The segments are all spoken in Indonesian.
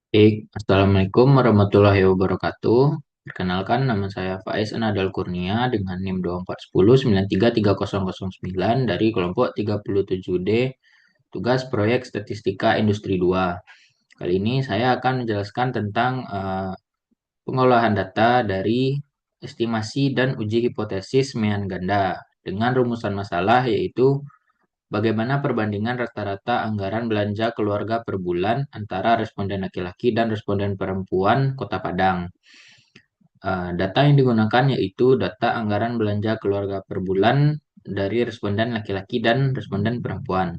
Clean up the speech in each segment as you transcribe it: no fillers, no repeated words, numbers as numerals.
Assalamualaikum warahmatullahi wabarakatuh. Perkenalkan, nama saya Faiz Anadal Kurnia dengan NIM 2410933009 dari kelompok 37D tugas proyek statistika industri 2. Kali ini saya akan menjelaskan tentang pengolahan data dari estimasi dan uji hipotesis mean ganda dengan rumusan masalah yaitu bagaimana perbandingan rata-rata anggaran belanja keluarga per bulan antara responden laki-laki dan responden perempuan Kota Padang? Data yang digunakan yaitu data anggaran belanja keluarga per bulan dari responden laki-laki dan responden perempuan.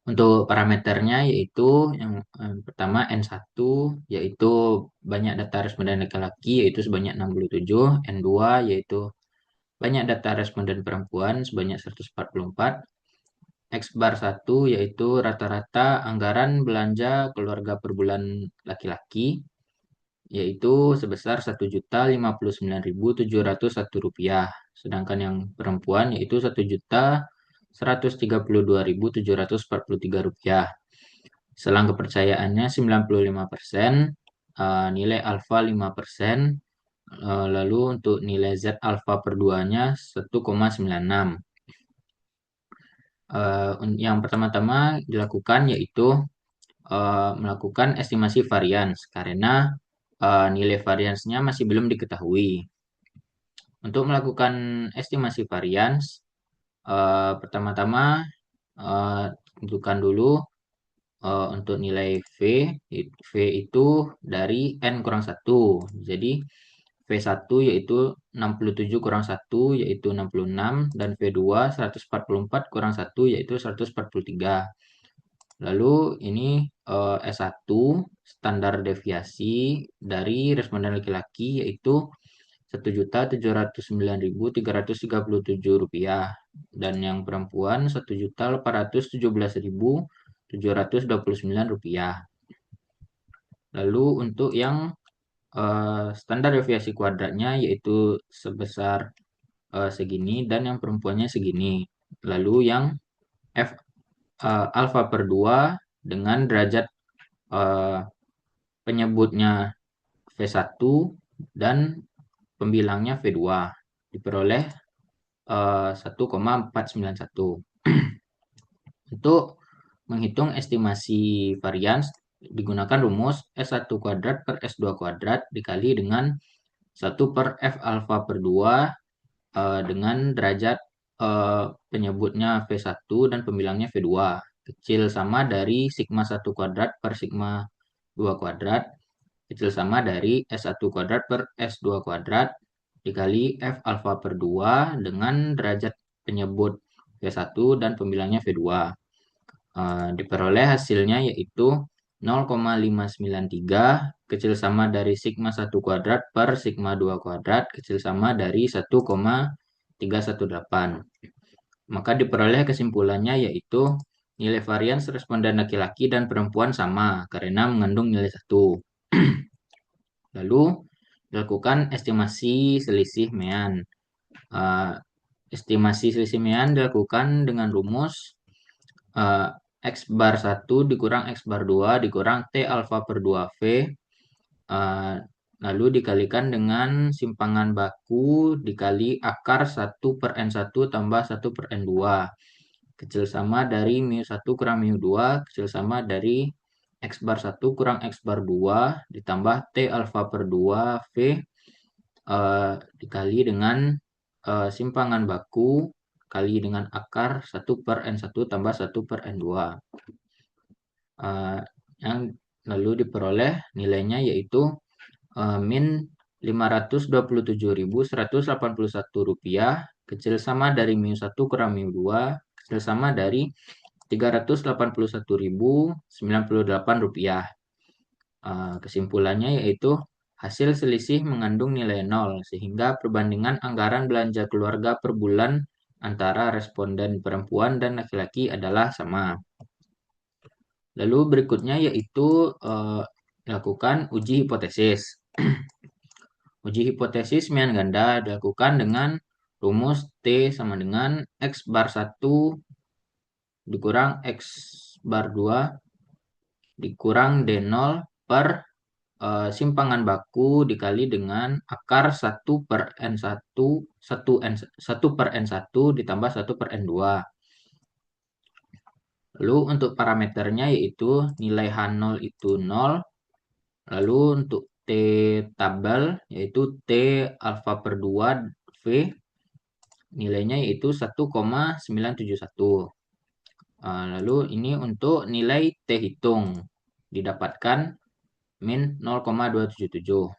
Untuk parameternya yaitu yang pertama N1 yaitu banyak data responden laki-laki yaitu sebanyak 67, N2 yaitu banyak data responden perempuan sebanyak 144, X bar 1 yaitu rata-rata anggaran belanja keluarga per bulan laki-laki yaitu sebesar Rp1.059.701. Sedangkan yang perempuan yaitu Rp1.132.743. Selang kepercayaannya 95%, nilai alfa 5%, lalu untuk nilai Z alfa per 2-nya 1,96. Yang pertama-tama dilakukan yaitu melakukan estimasi varians karena nilai variansnya masih belum diketahui. Untuk melakukan estimasi varians, pertama-tama tentukan dulu untuk nilai V. V itu dari N kurang 1. Jadi V1 yaitu 67 kurang 1 yaitu 66 dan V2 144 kurang 1 yaitu 143. Lalu ini S1 standar deviasi dari responden laki-laki yaitu Rp1.709.337 dan yang perempuan Rp1.817.729. Lalu untuk yang standar deviasi kuadratnya yaitu sebesar segini dan yang perempuannya segini. Lalu yang F alfa per 2 dengan derajat penyebutnya V1 dan pembilangnya V2 diperoleh 1,491. Untuk menghitung estimasi varians digunakan rumus S1 kuadrat per S2 kuadrat dikali dengan 1 per F alfa per 2 dengan derajat penyebutnya V1 dan pembilangnya V2 kecil sama dari sigma 1 kuadrat per sigma 2 kuadrat kecil sama dari S1 kuadrat per S2 kuadrat dikali F alfa per 2 dengan derajat penyebut V1 dan pembilangnya V2. Diperoleh hasilnya yaitu 0,593 kecil sama dari sigma 1 kuadrat per sigma 2 kuadrat kecil sama dari 1,318. Maka diperoleh kesimpulannya yaitu nilai varians responden laki-laki dan perempuan sama karena mengandung nilai 1. Lalu dilakukan estimasi selisih mean. Estimasi selisih mean dilakukan dengan rumus X bar 1 dikurang X bar 2 dikurang T alfa per 2V lalu dikalikan dengan simpangan baku dikali akar 1 per N1 tambah 1 per N2 kecil sama dari mu1 kurang mu2 kecil sama dari X bar 1 kurang X bar 2 ditambah T alfa per 2V dikali dengan simpangan baku kali dengan akar 1 per N1 tambah 1 per N2. Yang lalu diperoleh nilainya yaitu min Rp527.181 kecil sama dari mu1 kurang mu2 kecil sama dari Rp381.098. Kesimpulannya yaitu hasil selisih mengandung nilai 0 sehingga perbandingan anggaran belanja keluarga per bulan antara responden perempuan dan laki-laki adalah sama. Lalu berikutnya yaitu lakukan uji hipotesis. Uji hipotesis mean ganda dilakukan dengan rumus T sama dengan X bar 1 dikurang X bar 2 dikurang D0 per simpangan baku dikali dengan akar 1 per N1, 1 per N1 ditambah 1 per N2. Lalu untuk parameternya yaitu nilai H0 itu 0. Lalu untuk T tabel yaitu T alfa per 2 V nilainya yaitu 1,971. Lalu ini untuk nilai T hitung didapatkan min 0,277.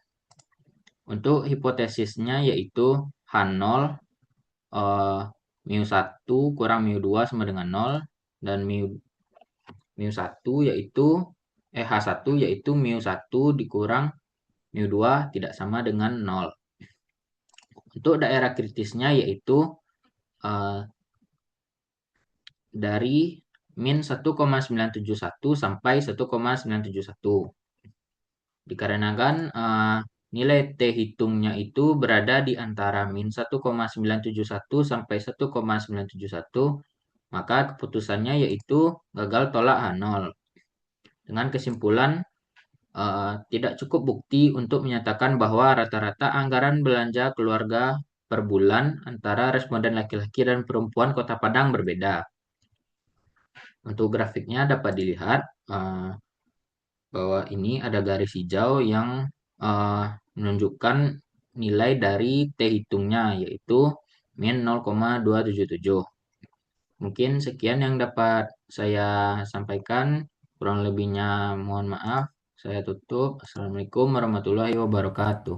Untuk hipotesisnya yaitu H0 mu1 kurang mu2 sama dengan 0 dan mu1 yaitu H1 yaitu mu1 dikurang mu2 tidak sama dengan 0. Untuk daerah kritisnya yaitu dari min 1,971 sampai 1,971. Dikarenakan nilai T hitungnya itu berada di antara min 1,971 sampai 1,971, maka keputusannya yaitu gagal tolak H0. Dengan kesimpulan, tidak cukup bukti untuk menyatakan bahwa rata-rata anggaran belanja keluarga per bulan antara responden laki-laki dan perempuan Kota Padang berbeda. Untuk grafiknya dapat dilihat bahwa ini ada garis hijau yang menunjukkan nilai dari T hitungnya yaitu min 0,277. Mungkin sekian yang dapat saya sampaikan. Kurang lebihnya mohon maaf. Saya tutup. Assalamualaikum warahmatullahi wabarakatuh.